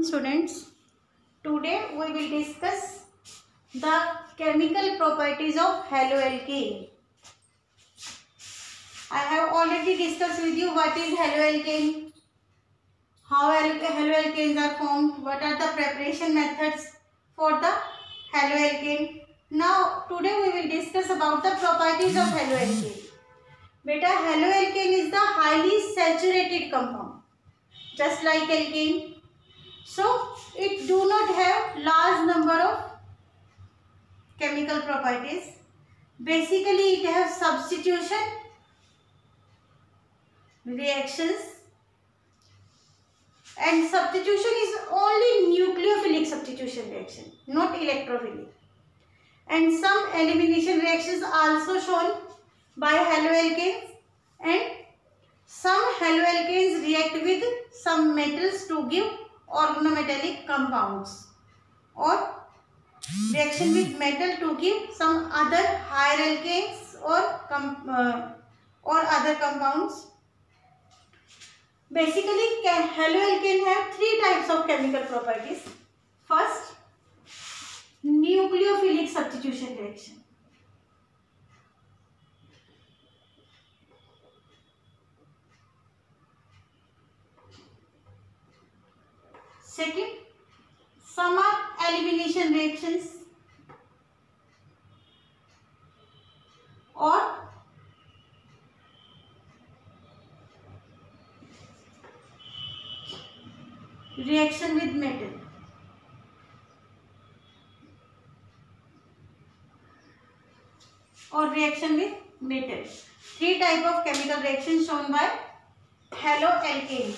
students. Today we will discuss the chemical properties of haloalkane. I have already discussed with you what is haloalkane, how haloalkanes are formed, what are the preparation methods for the haloalkane. Now today we will discuss about the properties of haloalkane. Beta, haloalkane is the highly saturated compound, just like alkane. So it do not have large number of chemical properties. Basically it has substitution reactions, and substitution is only nucleophilic substitution reaction, not electrophilic. And some elimination reactions also shown by haloalkanes, and some haloalkanes react with some metals to give organometallic compounds, or reaction with metal to give some other higher alkanes or other compounds. Basically haloalkane have three types of chemical properties. First, nucleophilic substitution reaction. Second, some are elimination reactions, or reaction with metal. Or reaction with metal. Three type of chemical reactions shown by haloalkane.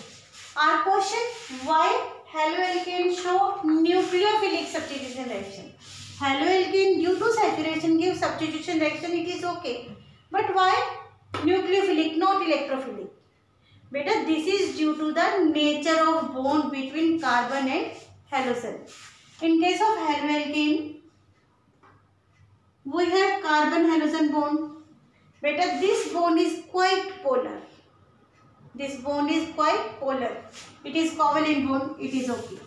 Our question: why haloalkane show nucleophilic substitution reaction? Haloalkane due to saturation gives substitution reaction, it is okay. But why nucleophilic, not electrophilic? Beta, this is due to the nature of bond between carbon and halogen. In case of haloalkane, we have carbon halogen bond. Beta, this bond is quite polar. This bond is quite polar. It is covalent bond, it is okay.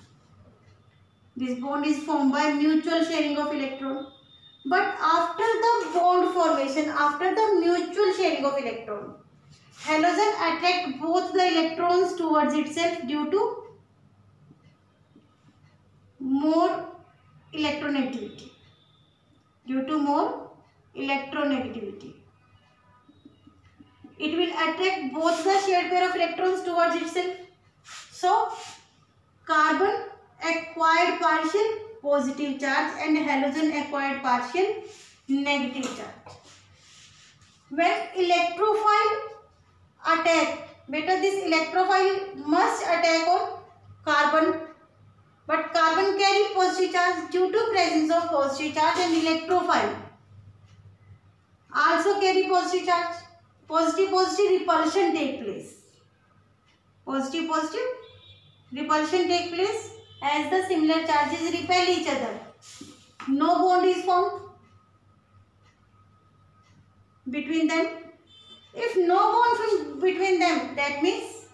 This bond is formed by mutual sharing of electron. But after the bond formation, after the mutual sharing of electron, halogen attract both the electrons towards itself due to more electronegativity. Due to more electronegativity, it will attract both the shared pair of electrons towards itself. So carbon acquired partial positive charge and halogen acquired partial negative charge. When electrophile attack, beta, this electrophile must attack on carbon, but carbon carry positive charge due to presence of positive charge, and electrophile also carry positive charge. Positive repulsion take place. Positive repulsion take place as the similar charges repel each other. No bond is formed between them. If no bond between them, that means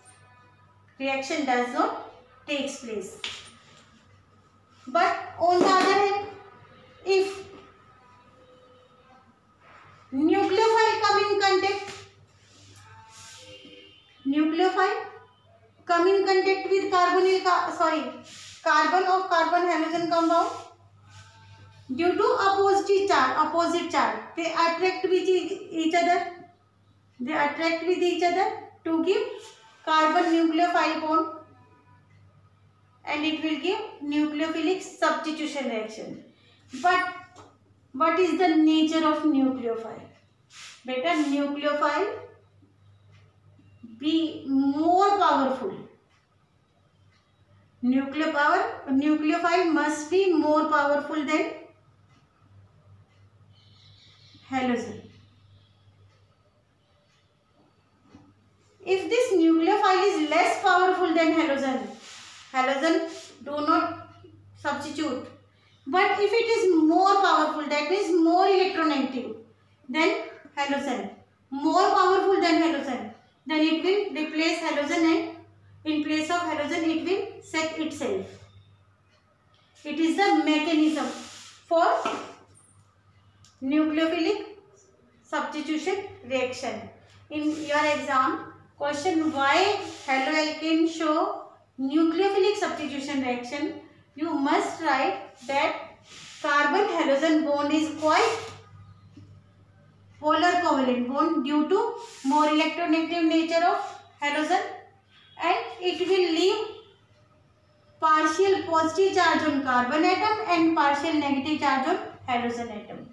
reaction does not take place. But on the other hand, if nucleophile come in contact with carbon of carbon halogen compound, due to opposite charge, they attract with each other. They attract with each other to give carbon nucleophile bond, and it will give nucleophilic substitution reaction. But what is the nature of nucleophile? Beta, nucleophile be more powerful. Nucleophile must be more powerful than halogen. If this nucleophile is less powerful than halogen do not substitute. But if it is more powerful, that means more electronegative than halogen, more powerful than halogen, then it will replace halogen, and in place of halogen it will set itself. It is the mechanism for nucleophilic substitution reaction. In your exam, question why haloalkane show nucleophilic substitution reaction, you must write that carbon halogen bond is quite polar covalent bond due to more electronegative nature of halogen, and it will leave partial positive charge on carbon atom and partial negative charge on halogen atom.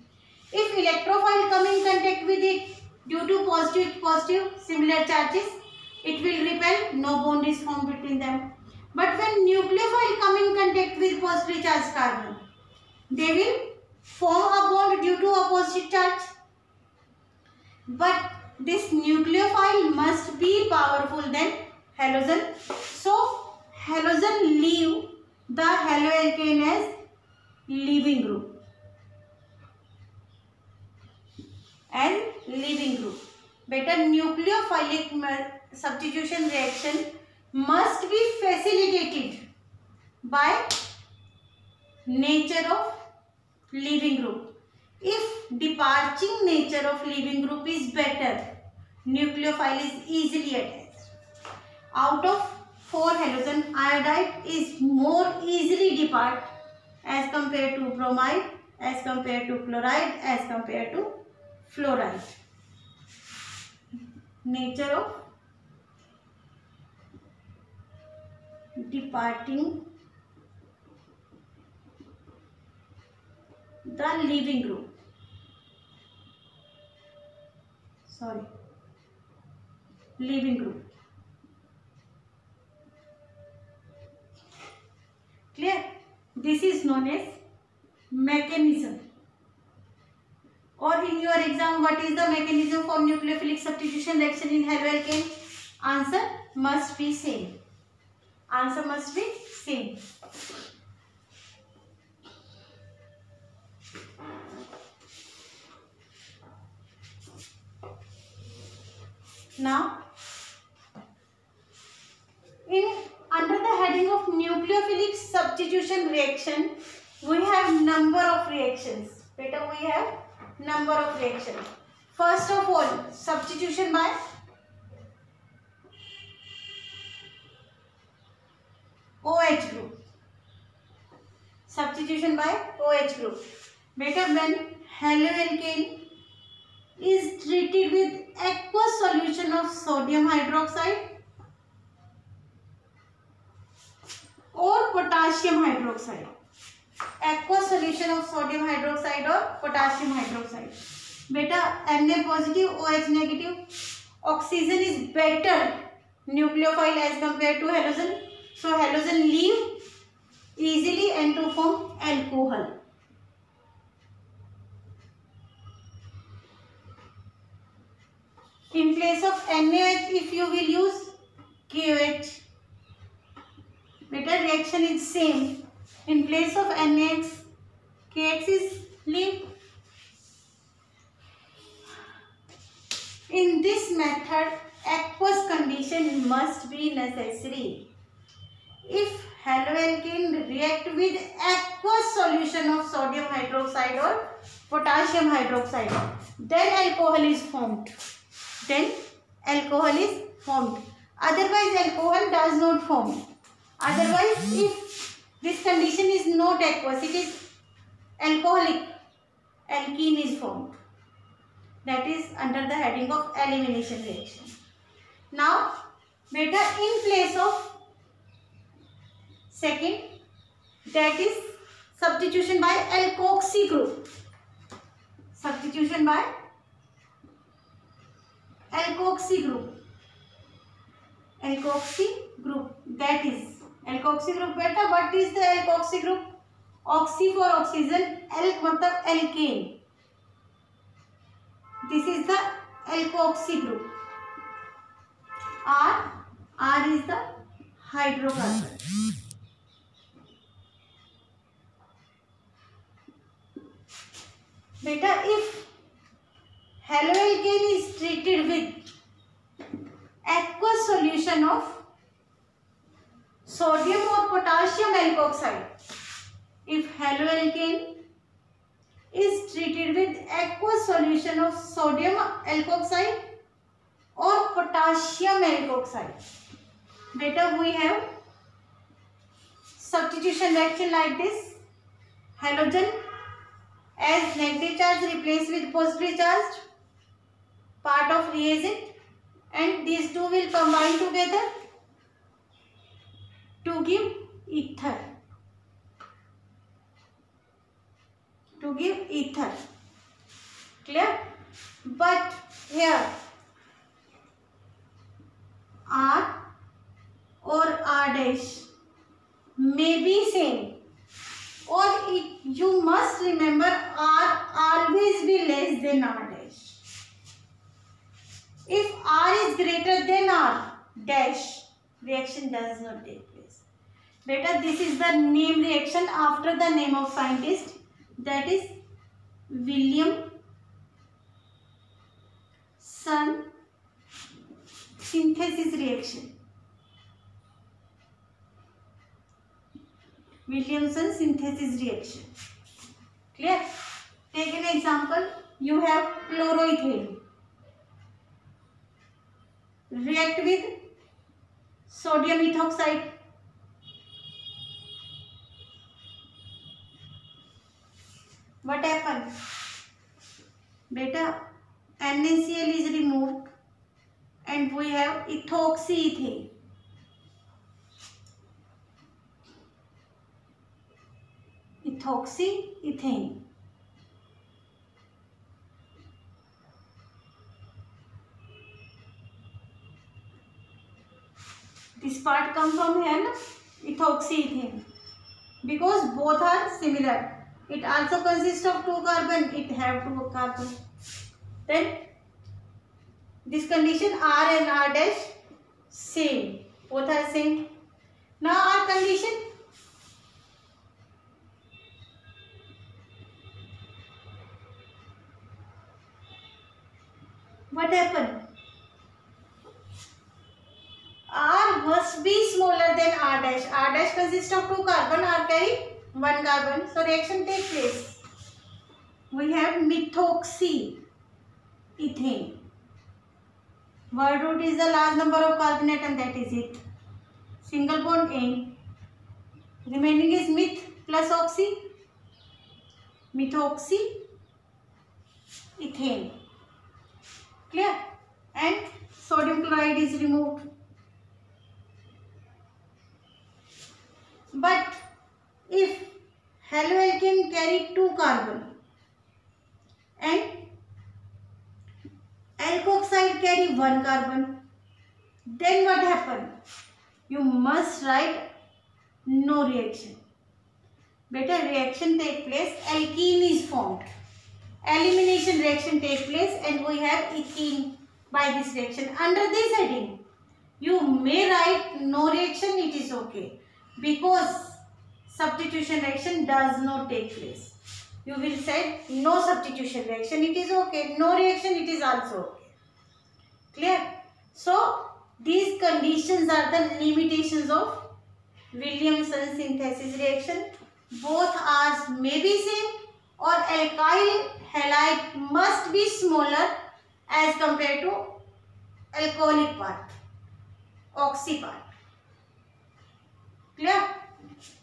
If electrophile come in contact with it due to positive similar charges, it will repel, no bond is formed between them. But when nucleophile come in contact with positive charged carbon, they will form a bond due to opposite charge. But this nucleophile must be powerful than halogen. So halogen leave the haloalkane as leaving group. Better nucleophilic substitution reaction must be facilitated by nature of leaving group. If departing nature of leaving group is better, nucleophile is easily attached. Out of 4 halogen, iodide is more easily depart as compared to bromide, as compared to chloride, as compared to fluoride. Nature of departing the leaving group. Leaving group. Clear? This is known as mechanism. Or in your exam, what is the mechanism for nucleophilic substitution reaction in haloalkane? Answer must be same. Answer must be same. Now, under the heading of nucleophilic substitution reaction, we have number of reactions. Better we have number of reactions. First of all, substitution by OH group. Substitution by OH group. Better when haloalkane is treated with aqueous solution of sodium hydroxide or potassium hydroxide. Aqueous solution of sodium hydroxide or potassium hydroxide. Beta Na positive, OH negative. Oxygen is better nucleophile as compared to halogen. So halogen leave easily and to form alcohol. In place of NaOH, if you will use KOH, better reaction is same. In place of NaX, KX is leave. In this method, aqueous condition must be necessary. If haloalkane react with aqueous solution of sodium hydroxide or potassium hydroxide, then alcohol is formed. Otherwise, alcohol does not form. Otherwise, if this condition is not aqueous, it is alcoholic, alkene is formed. That is under the heading of elimination reaction. Now, beta in place of second, that is substitution by alkoxy group. Substitution by alkoxy group. Alkoxy group, that is alkoxy group. Beta, what is the alkoxy group? Oxy for oxygen, alk matlab alkane. This is the alkoxy group. R is the hydrocarbon. Beta, if haloalkane is treated with aqueous solution of sodium or potassium alkoxide, if haloalkane is treated with aqueous solution of sodium alkoxide or potassium alkoxide. Beta, we have substitution reaction like this. Halogen as negative charge replaced with positively charged part of reagent, and these two will combine together to give ether. Clear? But here R or R dash may be same, or you must remember R always be less than R dash. If R is greater than R dash, reaction does not take place. Beta, this is the name reaction after the name of scientist, that is Williamson synthesis reaction. Williamson synthesis reaction. Clear? Take an example. You have chloroethane. React with sodium ethoxide. What happens? Beta, NaCl is removed and we have ethoxyethane. Ethoxyethane. This part comes from here, na? Ethoxyethane. Because both are similar. It also consists of 2 carbon. It have 2 carbon. Then this condition R and R dash same. Both are same. Now our condition. What happened? R must be smaller than R dash. R dash consists of 2 carbon. R carry 1 carbon. So reaction takes place. We have methoxyethane. Word root is the large number of carbon atom, that is it. Single bond N. Remaining is meth plus oxy. Methoxyethane. Clear? And sodium chloride is removed. But if haloalkane carry 2 carbon and alkoxide carry 1 carbon, then what happen? You must write no reaction. Better reaction take place, alkene is formed. Elimination reaction take place and we have ethene by this reaction. Under this heading, you may write no reaction, it is okay. Because substitution reaction does not take place. You will say no substitution reaction, it is okay. No reaction, it is also okay. Clear? So, these conditions are the limitations of Williamson synthesis reaction. Both R's may be same or alkyl halide must be smaller as compared to alcoholic part, oxy part. Clear?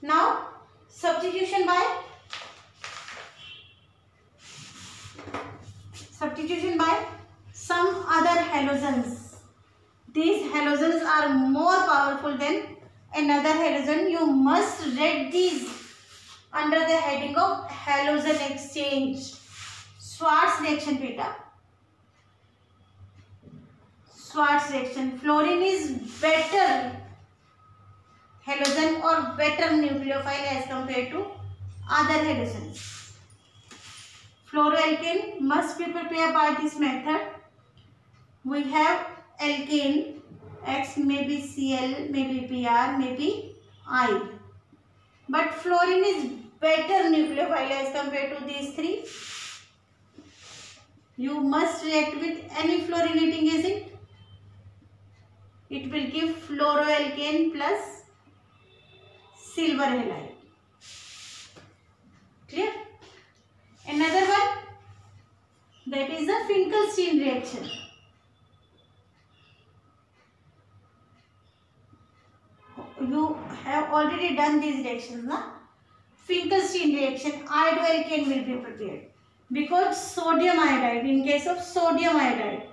Now, substitution by some other halogens. These halogens are more powerful than another halogen. You must read these under the heading of halogen exchange. Schwarz reaction, beta. Schwarz reaction. Fluorine is better halogen or better nucleophile as compared to other halogens. Fluoroalkane must be prepared by this method. We have alkane, X may be Cl, may be Br, may be I. But fluorine is better nucleophile as compared to these three. You must react with any fluorinating agent. It will give fluoroalkane plus silver halide. Clear? Another one, that is the Finkelstein reaction. You have already done these reactions, na? Finkelstein reaction, iodoalkane will be prepared. Because sodium iodide, in case of sodium iodide,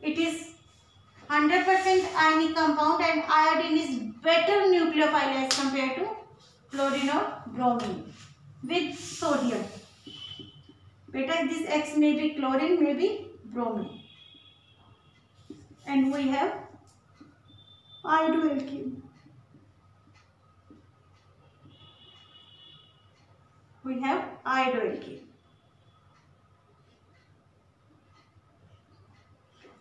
it is 100% ionic compound and iodine is better nucleophile as compared to chlorine or bromine with sodium. Beta, this X may be chlorine, may be bromine. And we have iodoalkane. We have iodoalkane.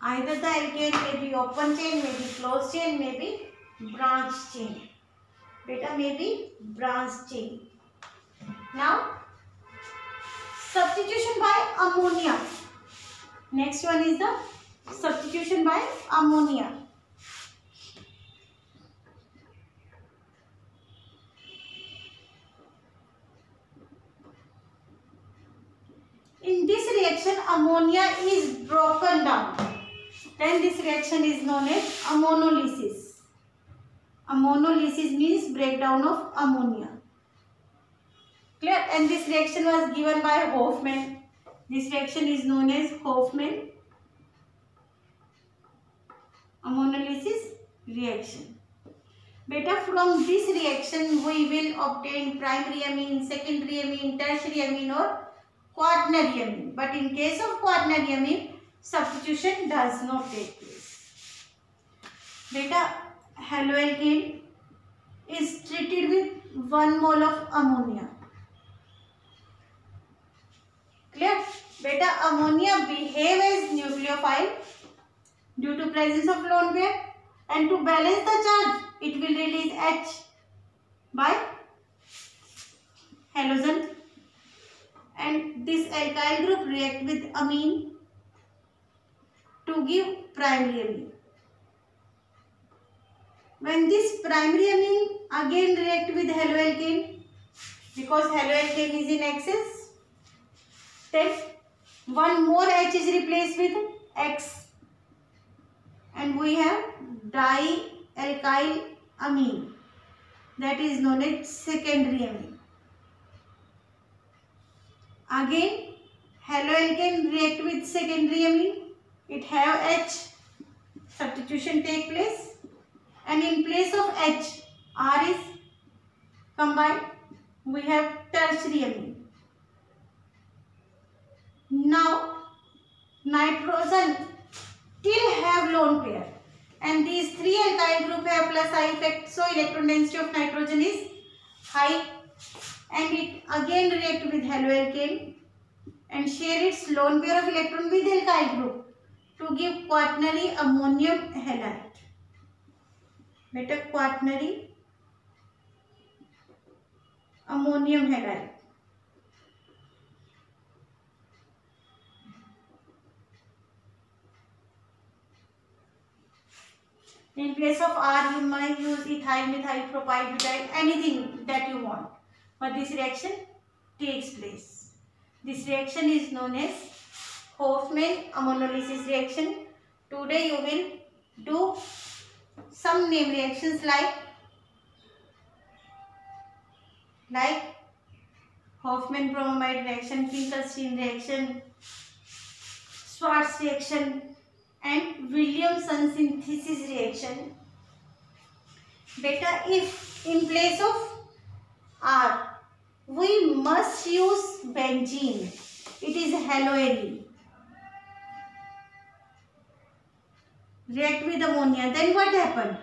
Either the alkane may be open chain, may be closed chain, may be branch chain. Beta may be branch chain. Now, substitution by ammonia. Next one is the substitution by ammonia. In this reaction, ammonia is broken down. Then this reaction is known as ammonolysis. Ammonolysis means breakdown of ammonia. Clear? And this reaction was given by Hofmann. This reaction is known as Hofmann ammonolysis reaction. Beta, from this reaction we will obtain primary amine, secondary amine, tertiary amine or quaternary amine. But in case of quaternary amine, substitution does not take place. Beta, haloalkane is treated with 1 mole of ammonia. Clear? Beta, ammonia behave as nucleophile due to presence of lone pair, and to balance the charge, it will release H by halogen, and this alkyl group react with amine to give primary amine. When this primary amine again react with haloalkane, because haloalkane is in excess, then 1 more H is replaced with X and we have dialkyl amine, that is known as secondary amine. Again haloalkane react with secondary amine, it have H, substitution take place, and in place of H, R is combined, we have tertiary amine. Now nitrogen still have lone pair and these 3 alkyl group have plus I effect, so electron density of nitrogen is high and it again react with haloalkane and share its lone pair of electron with alkyl group to give quaternary ammonium halide. Beta, quaternary ammonium halide. In place of R, you might use ethyl, methyl, propyl, butyl, anything that you want. But this reaction takes place. This reaction is known as Hofmann ammonolysis reaction. Today you will do some name reactions like Hofmann bromide reaction, Finkelstein reaction, Schwarz reaction, and Williamson synthesis reaction. Beta, if in place of R we must use benzene, it is haloarine, react with ammonia, then what happened?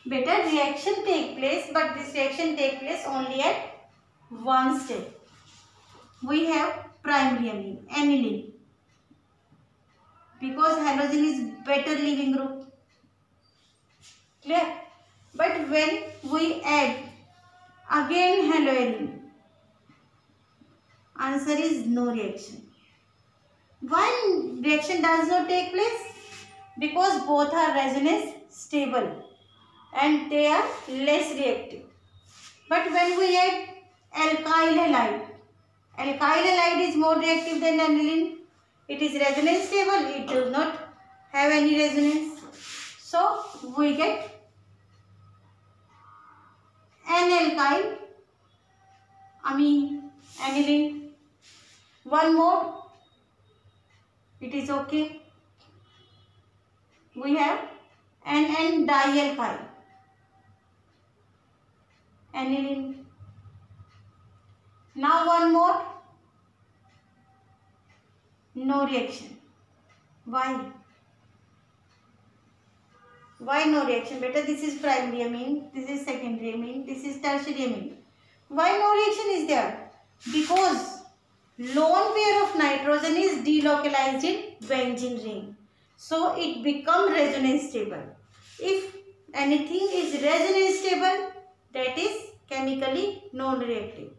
Beta, reaction take place, but this reaction take place only at one step. We have primary amine, aniline, because halogen is better leaving group. Clear? But when we add again haloarine, answer is no reaction. Why reaction does not take place? Because both are resonance stable and they are less reactive. But when we add alkyl halide. Alkyl halide is more reactive than aniline. It is resonance stable. It does not have any resonance. So we get N-alkyl aniline. One more. It is okay. We have N-dialkyl aniline. Now one more. No reaction. Why? Why no reaction? Better, this is primary amine, this is secondary amine, this is tertiary amine. Why no reaction is there? Because lone pair of nitrogen is delocalized in benzene ring. So it becomes resonance stable. If anything is resonance stable, that is chemically non-reactive.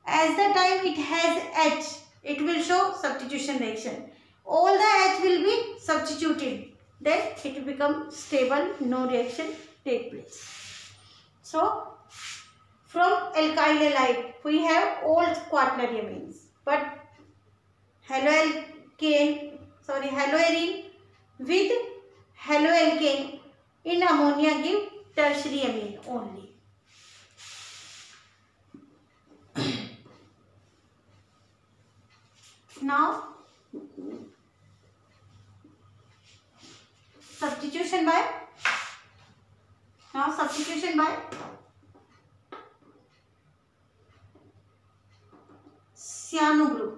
As the time it has H, it will show substitution reaction. All the H will be substituted. Then it will become stable, no reaction take place. So from alkyl halide we have all quaternary amines, but haloarine with haloalkane in ammonia give tertiary amine only. Now substitution by cyano group.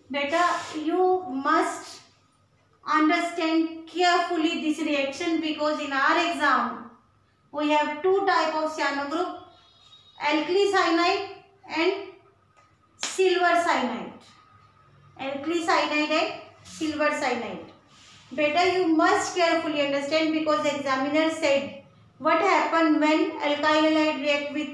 Beta, you must understand carefully this reaction, because in our exam we have two type of cyano group, alkali cyanide and silver cyanide. Alkali cyanide and silver cyanide. Better, you must carefully understand, because the examiner said what happen when alkyl halide react with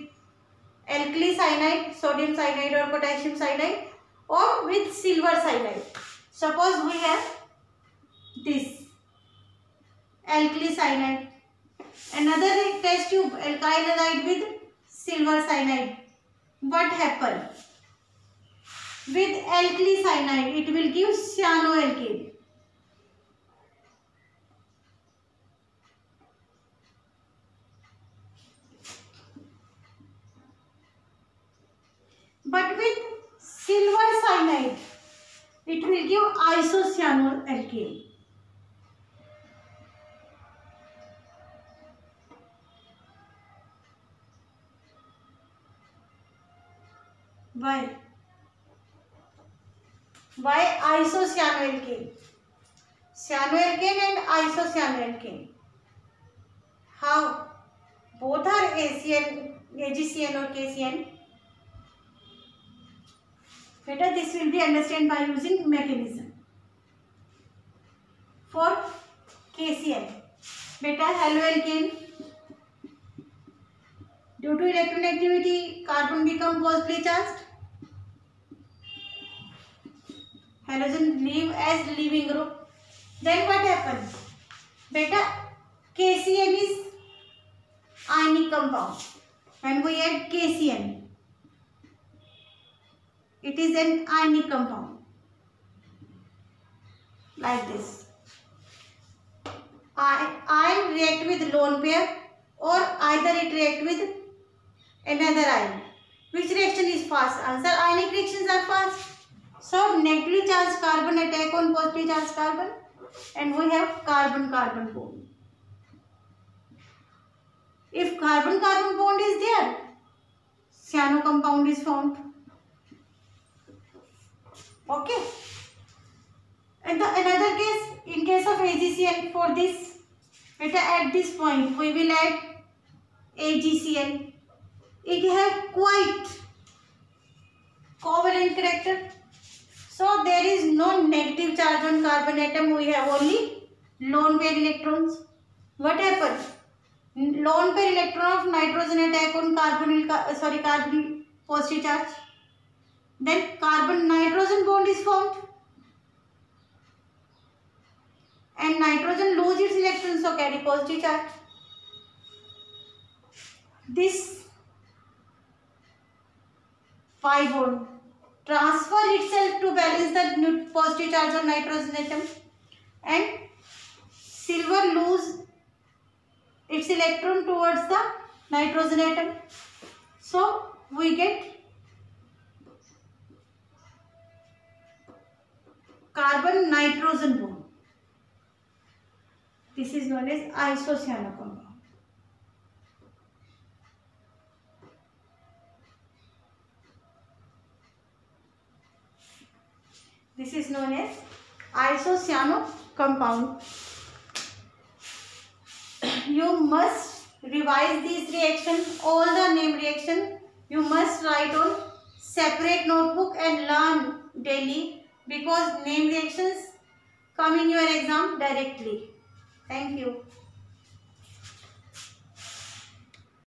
alkali cyanide, sodium cyanide or potassium cyanide, or with silver cyanide. Suppose we have this alkali cyanide, another test tube alkyl halide with silver cyanide. What happen? With alkali cyanide it will give cyanoalkane. But with silver cyanide it will give isocyanoalkane. Why? Why isocyanoalkane? Cyanoalkane and isocyanoalkane. How? Both are ACN, AgCN or KCN. Better, this will be understood by using mechanism. For KCN, beta haloalkane. Due to electronegativity, carbon become positively charged. Halogen leave as leaving group. Then what happens? Beta, KCN is ionic compound. When we add KCN, it is an ionic compound. Like this. Ion react with lone pair, or either it react with another ion. Which reaction is fast? Answer: ionic reactions are fast. So negatively charged carbon attack on positively charged carbon, and we have carbon-carbon bond. If carbon-carbon bond is there, cyano compound is formed. Okay. And the another case, in case of AgCN, for this, at this point we will add AgCN. It has quite covalent character. So there is no negative charge on carbon atom. We have only lone pair electrons. What happens? Lone pair electron of nitrogen attack on carbon positive charge. Then carbon nitrogen bond is formed, and nitrogen lose its electrons, so carry positive charge. this pi bond transfer itself to balance the positive charge of nitrogen atom, and silver lose its electron towards the nitrogen atom. So we get carbon nitrogen bond. This is known as isocyano compound. This is known as isocyano compound. You must revise these reactions, all the named reactions. You must write on separate notebook and learn daily, because named reactions come in your exam directly. Thank you.